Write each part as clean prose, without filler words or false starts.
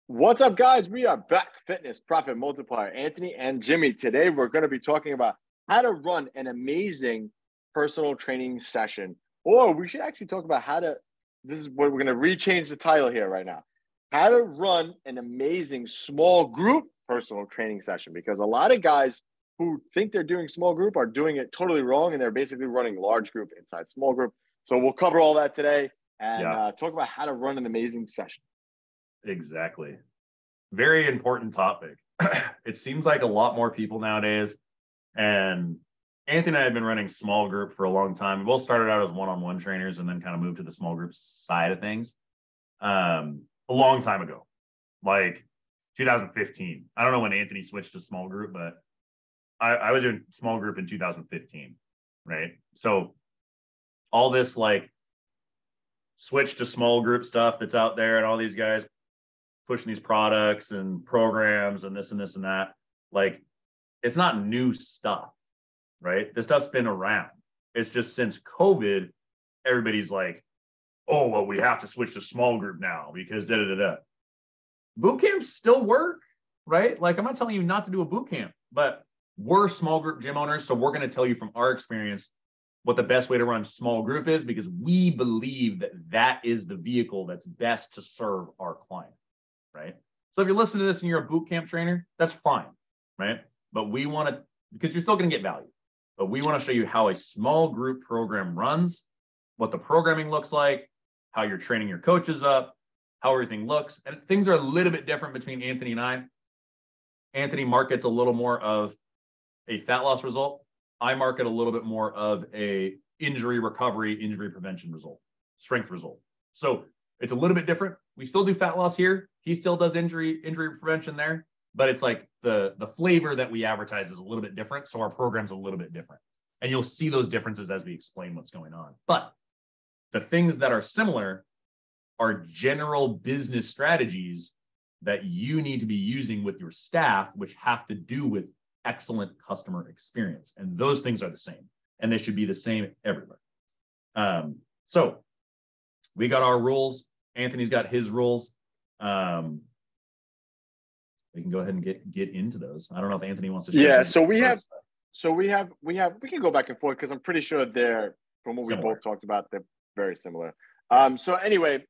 What's up, guys? We are back. Fitness Profit Multiplier, Anthony and Jimmy. Today, we're going to be talking about how to run an amazing personal training session. Or we should actually talk about this is what we're going to rechange the title here right now. How to run an amazing small group personal training session. Because a lot of guys who think they're doing small group are doing it totally wrong. And they're basically running large group inside small group. So we'll cover all that today and talk about how to run an amazing session. Exactly. Very important topic. It seems like a lot more people nowadays, and Anthony and I have been running small group for a long time. We both started out as one-on-one trainers and then kind of moved to the small group side of things a long time ago, like 2015. I don't know when Anthony switched to small group, but I was in small group in 2015, right? So all this like switch to small group stuff that's out there and all these guys pushing these products and programs and this and this and that. Like, it's not new stuff, right? This stuff's been around. It's just since COVID, everybody's like, oh, well, we have to switch to small group now because da-da-da-da. Boot camps still work, right? Like, I'm not telling you not to do a boot camp, but we're small group gym owners, so we're going to tell you from our experience what the best way to run small group is, because we believe that that is the vehicle that's best to serve our client. Right? So if you're listening to this and you're a boot camp trainer, that's fine, right? But we want to, because you're still going to get value, but we want to show you how a small group program runs, what the programming looks like, how you're training your coaches up, how everything looks. And things are a little bit different between Anthony and I. Anthony markets a little more of a fat loss result. I market a little bit more of a injury recovery, injury prevention result, strength result. So it's a little bit different. We still do fat loss here. He still does injury prevention there, but it's like the flavor that we advertise is a little bit different. So our program's a little bit different. And you'll see those differences as we explain what's going on. But the things that are similar are general business strategies that you need to be using with your staff, which have to do with excellent customer experience. And those things are the same. And they should be the same everywhere. So we got our rules. Anthony's got his rules. We can go ahead and get into those. I don't know if Anthony wants to share. Yeah, we can go back and forth because I'm pretty sure they're, from what we both talked about, they're very similar. So anyway,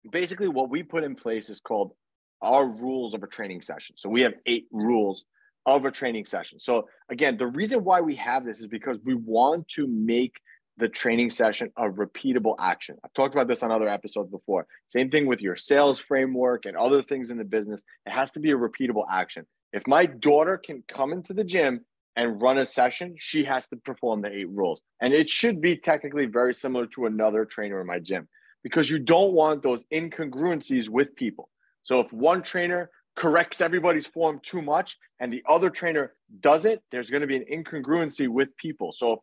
basically what we put in place is called our rules of a training session. So we have 8 rules of a training session. So again, the reason why we have this is because we want to make the training session a repeatable action. I've talked about this on other episodes before. Same thing with your sales framework and other things in the business. It has to be a repeatable action. If my daughter can come into the gym and run a session, she has to perform the 8 rules. And it should be technically very similar to another trainer in my gym, because you don't want those incongruencies with people. So if one trainer corrects everybody's form too much and the other trainer doesn't, there's going to be an incongruency with people. So if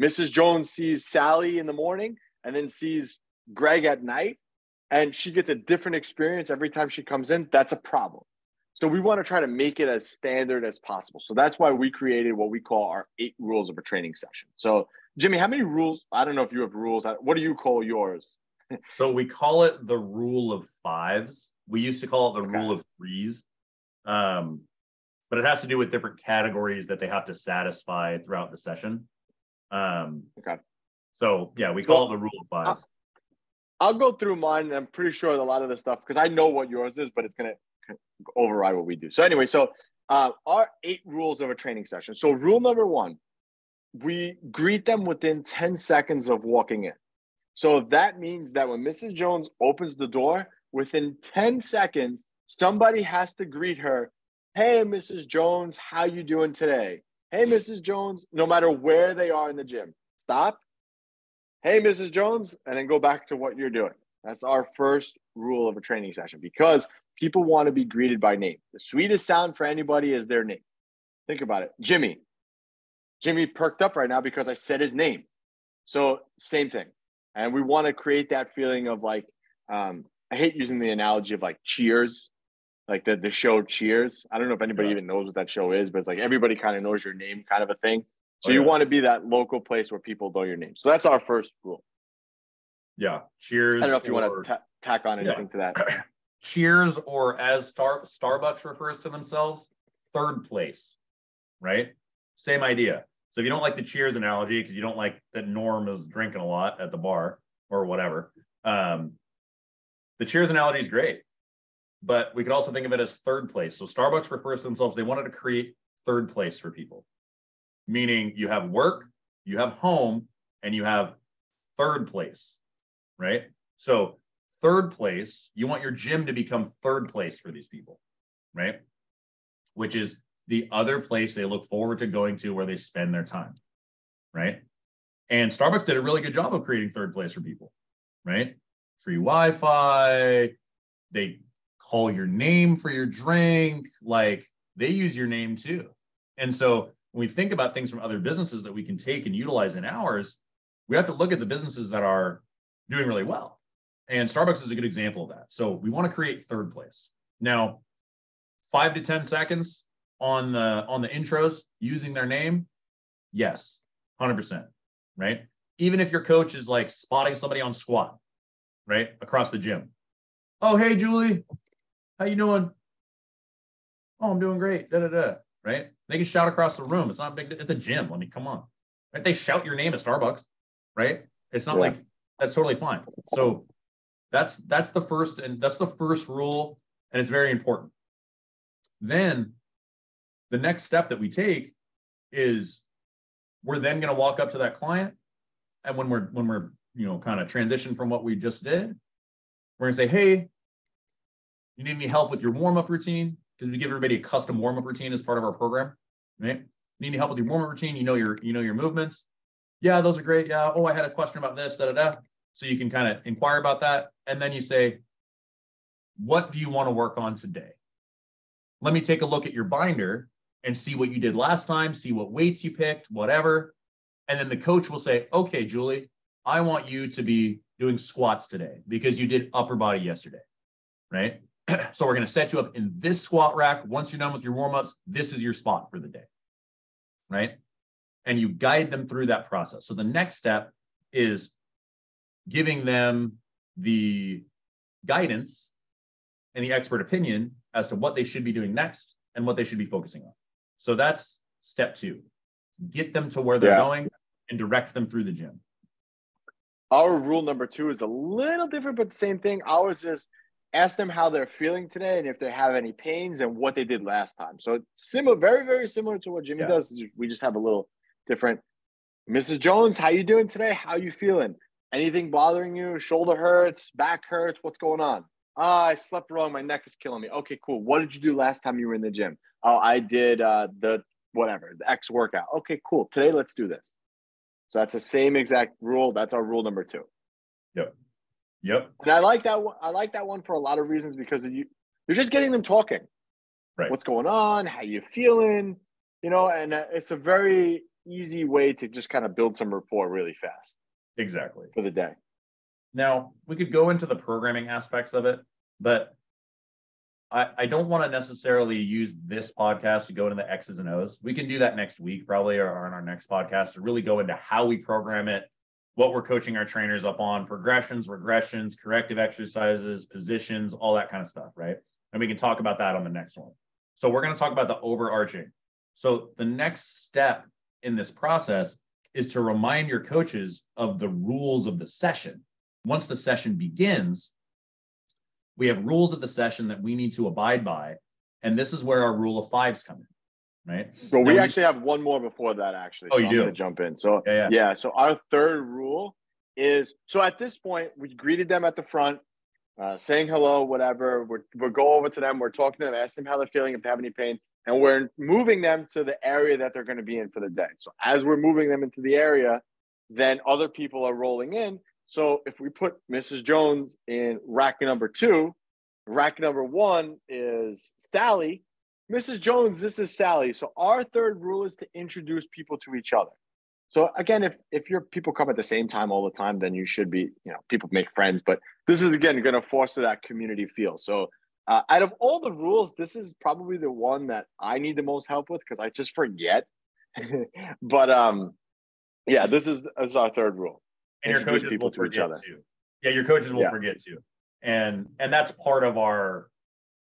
Mrs. Jones sees Sally in the morning and then sees Greg at night, and she gets a different experience every time she comes in, that's a problem. So we want to try to make it as standard as possible. So that's why we created what we call our 8 rules of a training session. So Jimmy, how many rules? I don't know if you have rules. What do you call yours? So we call it the rule of 5s. We used to call it the rule of 3s. But it has to do with different categories that they have to satisfy throughout the session. So yeah, we call it the rule of 5. I'll go through mine, and I'm pretty sure a lot of the stuff, because I know what yours is, but it's going to override what we do. So anyway, our 8 rules of a training session. So rule number 1, we greet them within 10 seconds of walking in. So that means that when Mrs. Jones opens the door, within 10 seconds, somebody has to greet her. Hey, Mrs. Jones, how you doing today? Hey, Mrs. Jones, no matter where they are in the gym, stop. Hey, Mrs. Jones, and then go back to what you're doing. That's our first rule of a training session, because people want to be greeted by name. The sweetest sound for anybody is their name. Think about it. Jimmy perked up right now because I said his name. So same thing. And we want to create that feeling of like, I hate using the analogy of like Cheers. Like the show Cheers. I don't know if anybody even knows what that show is, but it's like everybody kind of knows your name kind of a thing. So you want to be that local place where people know your name. So that's our first rule. Yeah. Cheers. I don't know if you want to tack on anything to that. Cheers, or as Starbucks refers to themselves, third place, right? Same idea. So if you don't like the Cheers analogy because you don't like that Norm is drinking a lot at the bar or whatever, the Cheers analogy is great. But we could also think of it as third place. So Starbucks refers to themselves, they wanted to create third place for people, meaning you have work, you have home, and you have third place, right? So third place, you want your gym to become third place for these people, right? Which is the other place they look forward to going to where they spend their time, right? And Starbucks did a really good job of creating third place for people, right? Free Wi-Fi, they call your name for your drink, like they use your name too. And so when we think about things from other businesses that we can take and utilize in ours, we have to look at the businesses that are doing really well. And Starbucks is a good example of that. So we want to create third place. Now, 5 to 10 seconds on the intros using their name, yes, 100%, right? Even if your coach is like spotting somebody on squat, right, across the gym. Oh, hey, Julie, how you doing? Oh, I'm doing great. Right? They can shout across the room. It's not big. It's a gym. I mean, come on. Right? They shout your name at Starbucks, right? It's not like that's totally fine. So that's the first rule, and it's very important. Then the next step that we take is we're then going to walk up to that client, and when we're kind of transition from what we just did, we're going to say, hey, you need any help with your warm-up routine? Because we give everybody a custom warm-up routine as part of our program, right? You need any help with your warm-up routine? You know your movements. Yeah, those are great. Yeah. Oh, I had a question about this. So you can kind of inquire about that, and then you say, what do you want to work on today? Let me take a look at your binder and see what you did last time. See what weights you picked, whatever. And then the coach will say, okay, Julie, I want you to be doing squats today because you did upper body yesterday, right? So we're going to set you up in this squat rack. Once you're done with your warm-ups, this is your spot for the day, right? And you guide them through that process. So the next step is giving them the guidance and the expert opinion as to what they should be doing next and what they should be focusing on. So that's step 2. Get them to where they're going and direct them through the gym. Our rule number 2 is a little different, but the same thing. Ours is ask them how they're feeling today and if they have any pains and what they did last time. So similar, very, very similar to what Jimmy does. We just have a little different. Mrs. Jones, how you doing today? How you feeling? Anything bothering you? Shoulder hurts, back hurts? What's going on? I slept wrong. My neck is killing me. Okay, cool. What did you do last time you were in the gym? Oh, I did the X workout. Okay, cool. Today, let's do this. So that's the same exact rule. That's our rule number 2. Yep. And I like that one. I like that one for a lot of reasons because you're just getting them talking. Right. What's going on? How you feeling? And it's a very easy way to just kind of build some rapport really fast. Exactly. For the day. Now, we could go into the programming aspects of it, but I don't want to necessarily use this podcast to go into the X's and O's. We can do that next week probably or on our next podcast to really go into how we program it, what we're coaching our trainers up on, progressions, regressions, corrective exercises, positions, all that kind of stuff, right? And we can talk about that on the next one. So we're going to talk about the overarching. So the next step in this process is to remind your coaches of the rules of the session. Once the session begins, we have rules of the session that we need to abide by. And this is where our rule of 5s come in, right? Well, we actually have one more before that, actually. Oh, so you I'm do? going to jump in. So, yeah. So our third rule is, so at this point, we greeted them at the front, saying hello, whatever. We'll go over to them. We're talking to them, ask them how they're feeling, if they have any pain. And we're moving them to the area that they're going to be in for the day. So as we're moving them into the area, then other people are rolling in. So if we put Mrs. Jones in rack number 2, rack number 1 is Sally. Mrs. Jones, this is Sally. So our third rule is to introduce people to each other. So again, if your people come at the same time all the time, then you should be, people make friends. But this is, again, going to foster that community feel. So out of all the rules, this is probably the one that I need the most help with because I just forget. But this is our third rule. And your coaches will forget too. Yeah, your coaches will forget too. And that's part of our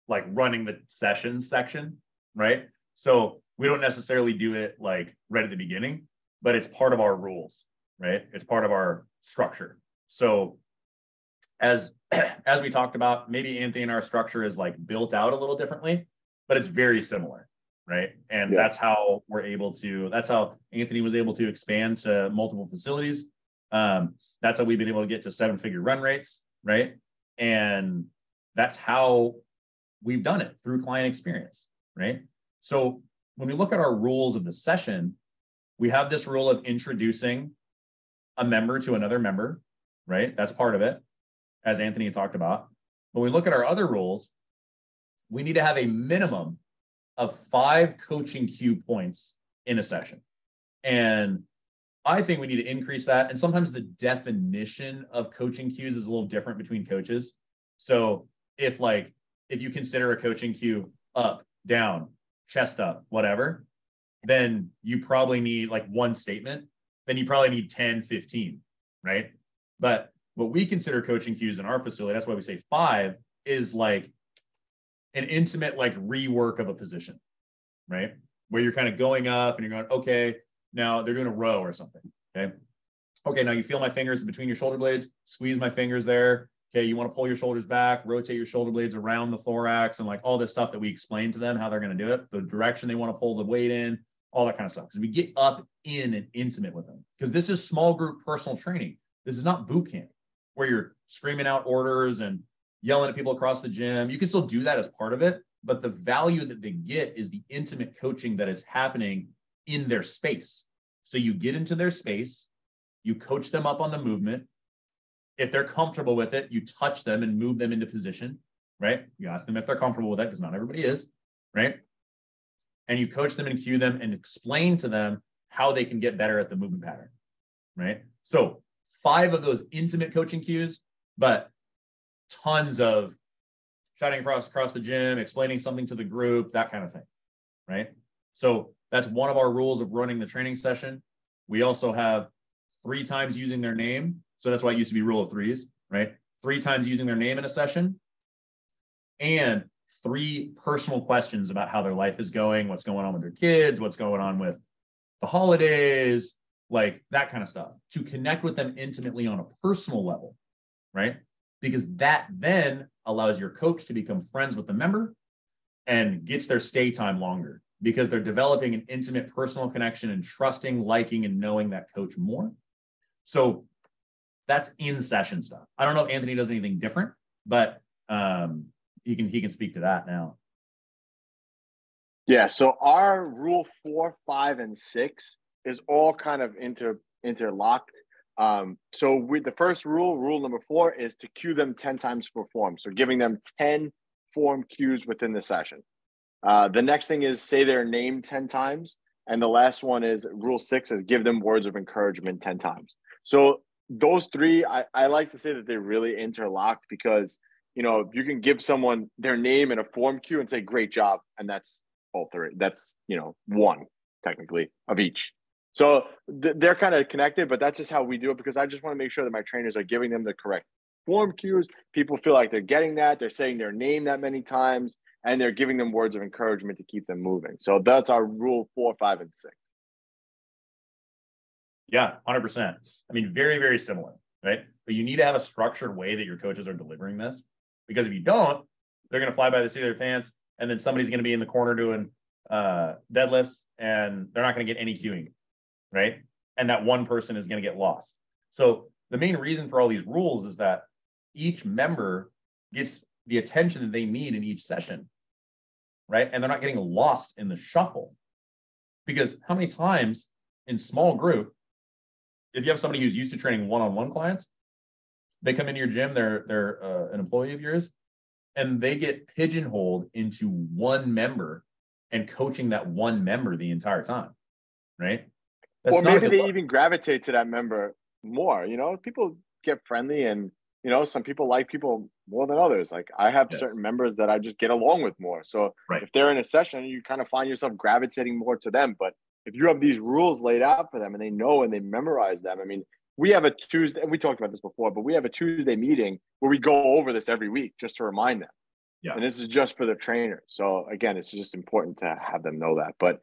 like running the sessions section, right? So we don't necessarily do it like right at the beginning, but it's part of our rules, right? It's part of our structure. So as we talked about, maybe Anthony and our structure is like built out a little differently, but it's very similar, right? And that's how that's how Anthony was able to expand to multiple facilities. That's how we've been able to get to 7-figure run rates, right? And that's how we've done it through client experience, right? So when we look at our rules of the session, we have this rule of introducing a member to another member, right? That's part of it, as Anthony talked about. When we look at our other rules, we need to have a minimum of 5 coaching cue points in a session. And I think we need to increase that. And sometimes the definition of coaching cues is a little different between coaches. So if you consider a coaching cue up, down, chest up, whatever, then you probably need like one statement. Then you probably need 10, 15, right? But what we consider coaching cues in our facility, that's why we say 5, is like an intimate like rework of a position, right? Where you're kind of going up and you're going, okay, now they're doing a row or something, okay? Okay, now you feel my fingers between your shoulder blades, squeeze my fingers there. Okay, you want to pull your shoulders back, rotate your shoulder blades around the thorax, and like all this stuff that we explain to them how they're going to do it, the direction they want to pull the weight in, all that kind of stuff. Because we get up in and intimate with them. Because this is small group personal training. This is not boot camp where you're screaming out orders and yelling at people across the gym. You can still do that as part of it, but the value that they get is the intimate coaching that is happening in their space. So you get into their space, you coach them up on the movement. If they're comfortable with it, you touch them and move them into position, right? You ask them if they're comfortable with it, because not everybody is, right? And you coach them and cue them and explain to them how they can get better at the movement pattern, right? So 5 of those intimate coaching cues, but tons of shouting across the gym, explaining something to the group, that kind of thing, right? So that's one of our rules of running the training session. We also have 3 times using their name. So that's why it used to be rule of 3s, right? 3 times using their name in a session, and 3 personal questions about how their life is going, what's going on with their kids, what's going on with the holidays, like that kind of stuff, to connect with them intimately on a personal level, right? Because that then allows your coach to become friends with the member and gets their stay time longer, because they're developing an intimate personal connection and trusting, liking, and knowing that coach more. So that's in session stuff. I don't know if Anthony does anything different, but he can speak to that now. Yeah. So our rule 4, 5, and 6 is all kind of interlocked. So the first rule number 4, is to cue them 10 times for form. So giving them 10 form cues within the session. The next thing is say their name 10 times. And the last one is rule 6 is give them words of encouragement 10 times. So those 3, I like to say that they're really interlocked, because, you can give someone their name in a form cue and say, great job. And that's all 3. That's, 1 technically of each. So they're kind of connected, but that's just how we do it, because I just want to make sure that my trainers are giving them the correct form cues. People feel like they're getting that. They're saying their name that many times, and they're giving them words of encouragement to keep them moving. So that's our rule 4, 5, and 6. Yeah, 100%. I mean, very, very similar, right? But you need to have a structured way that your coaches are delivering this, because if you don't, they're going to fly by the seat of their pants, and then somebody's going to be in the corner doing deadlifts, and they're not going to get any cueing, right? And that one person is going to get lost. So the main reason for all these rules is that each member gets the attention that they need in each session, right? And they're not getting lost in the shuffle. Because how many times in small group, if you have somebody who's used to training one-on-one clients, they come into your gym, they're an employee of yours, and they get pigeonholed into one member and coaching that one member the entire time, right? Or maybe they even gravitate to that member more. People get friendly, and some people like people more than others. Like I have certain members that I just get along with more. So if they're in a session, you kind of find yourself gravitating more to them. But if you have these rules laid out for them and they know and they memorize them, I mean, we have a Tuesday, and we talked about this before, but we have a Tuesday meeting where we go over this every week just to remind them. Yeah. And this is just for the trainer. So again, it's just important to have them know that. But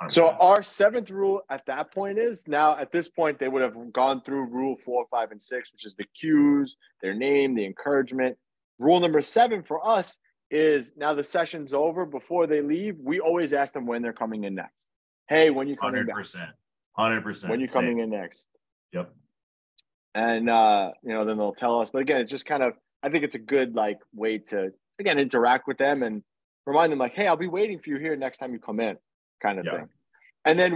100%. so our seventh rule at that point is, now at this point, they would have gone through rule 4, 5, and 6, which is the cues, their name, the encouragement. Rule number 7 for us is, now the session's over, before they leave, we always ask them when they're coming in next. Hey, when you coming 100%. back? 100%. When you coming in next? Yep. And then they'll tell us. But again, it's just kind of, I think it's a good like way to, again, interact with them and remind them like, hey, I'll be waiting for you here next time you come in, kind of thing. And then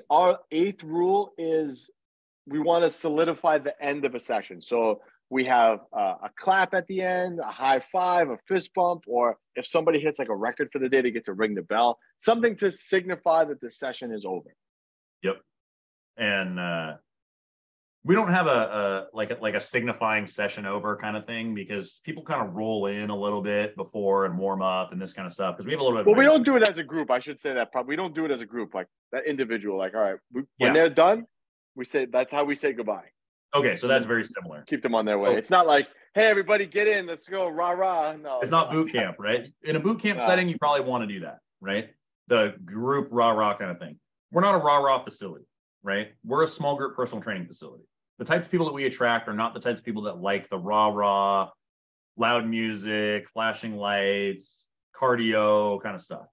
our 8th rule is, we want to solidify the end of a session. So we have a clap at the end, a high five, a fist bump, or if somebody hits like a record for the day, they get to ring the bell, something to signify that the session is over. Yep. And we don't have a signifying session over kind of thing, because people kind of roll in a little bit before and warm up and this kind of stuff, because we have a little bit. Well, we don't do it as a group. I should say that probably. We don't do it as a group, like that individual. Like, all right, when they're done, we say, that's how we say goodbye. Okay, so that's very similar. Keep them on their way. It's not like, hey, everybody get in, let's go, rah, rah. No, it's not boot camp, right? In a boot camp setting, you probably want to do that, right? The group rah, rah kind of thing. We're not a rah, rah facility, right? We're a small group personal training facility. The types of people that we attract are not the types of people that like the rah, rah, loud music, flashing lights, cardio kind of stuff.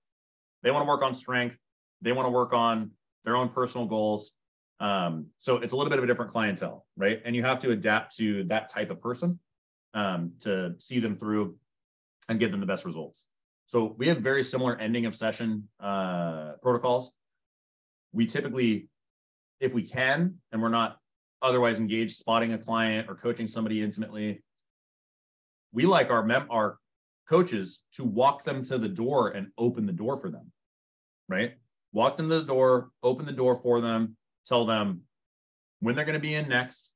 They want to work on strength. They want to work on their own personal goals. So it's a little bit of a different clientele, right? And you have to adapt to that type of person to see them through and give them the best results. So we have very similar ending of session protocols. We typically, if we can, and we're not otherwise engaged spotting a client or coaching somebody intimately, we like our coaches to walk them to the door and open the door for them, right? Walk them to the door, open the door for them, tell them when they're going to be in next,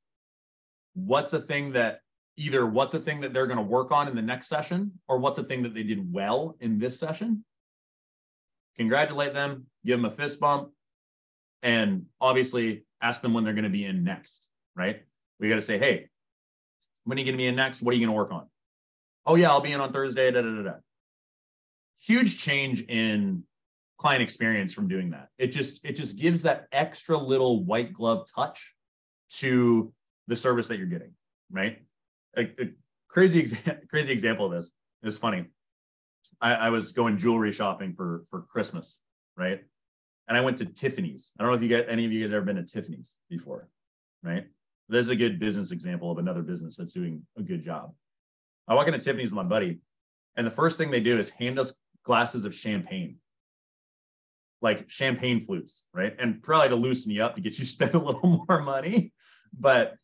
what's a thing that they're going to work on in the next session, or what's a thing that they did well in this session. Congratulate them, give them a fist bump, and obviously ask them when they're going to be in next, right? We got to say, hey, when are you going to be in next? What are you going to work on? Oh yeah, I'll be in on Thursday, da, da, da, da. Huge change in client experience from doing that. It just gives that extra little white glove touch to the service that you're getting, right? A crazy example of this is funny. I was going jewelry shopping for Christmas, right? And I went to Tiffany's. I don't know if any of you guys ever been to Tiffany's before, right? This is a good business example of another business that's doing a good job. I walk into Tiffany's with my buddy, and the first thing they do is hand us glasses of champagne, like champagne flutes, right? And probably to loosen you up to get you spend a little more money, but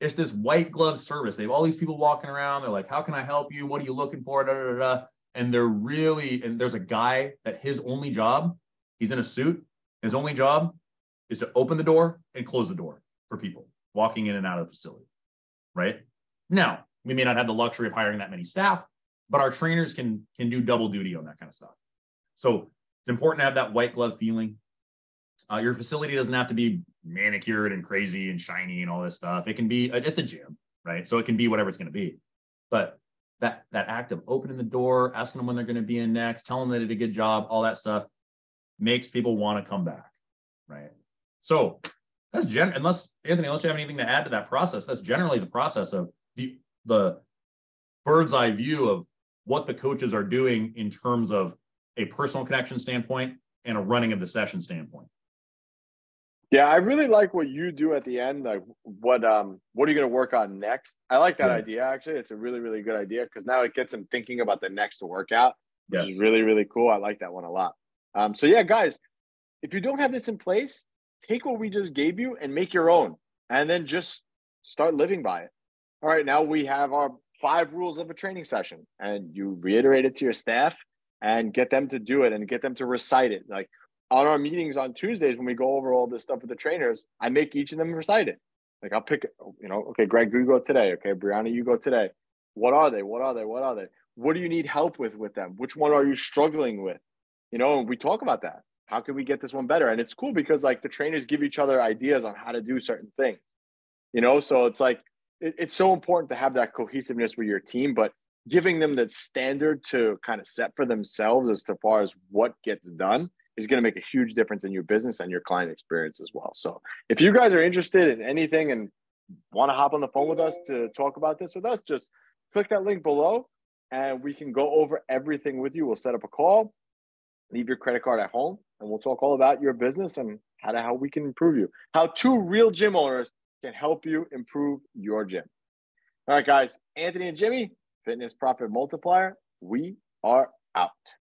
it's this white glove service. They have all these people walking around. They're like, how can I help you? What are you looking for? Da, da, da, da. And there's a guy that his only job, he's in a suit. His only job is to open the door and close the door for people walking in and out of the facility, right? Now, we may not have the luxury of hiring that many staff, but our trainers can do double duty on that kind of stuff. So it's important to have that white glove feeling. Your facility doesn't have to be manicured and crazy and shiny and all this stuff. It can be, it's a gym, right? So it can be whatever it's going to be. But that act of opening the door, asking them when they're going to be in next, telling them they did a good job, all that stuff makes people want to come back, right? So that's unless you have anything to add to that process, that's generally the process of the bird's eye view of what the coaches are doing in terms of a personal connection standpoint and a running of the session standpoint. Yeah, I really like what you do at the end. Like, what are you going to work on next? I like that idea, actually. It's a really, really good idea, because now it gets them thinking about the next workout, which is really, really cool. I like that one a lot. So yeah, guys, if you don't have this in place, take what we just gave you and make your own, and then just start living by it. All right, now we have our 5 rules of a training session, and you reiterate it to your staff and get them to do it and get them to recite it. Like, on our meetings on Tuesdays, when we go over all this stuff with the trainers, I make each of them recite it. Like, I'll pick, okay, Greg, you go today. Okay, Brianna, you go today. What are they? What are they? What are they? What do you need help with them? Which one are you struggling with? And we talk about that. How can we get this one better? And it's cool because, like, the trainers give each other ideas on how to do certain things. So it's like, it's so important to have that cohesiveness with your team, but giving them that standard to kind of set for themselves as far as what gets done is going to make a huge difference in your business and your client experience as well. So if you guys are interested in anything and want to hop on the phone with us to talk about this with us, just click that link below and we can go over everything with you. We'll set up a call, leave your credit card at home, and we'll talk all about your business and how we can improve you, how two real gym owners can help you improve your gym. All right, guys, Anthony and Jimmy, Fitness Profit Multiplier, we are out.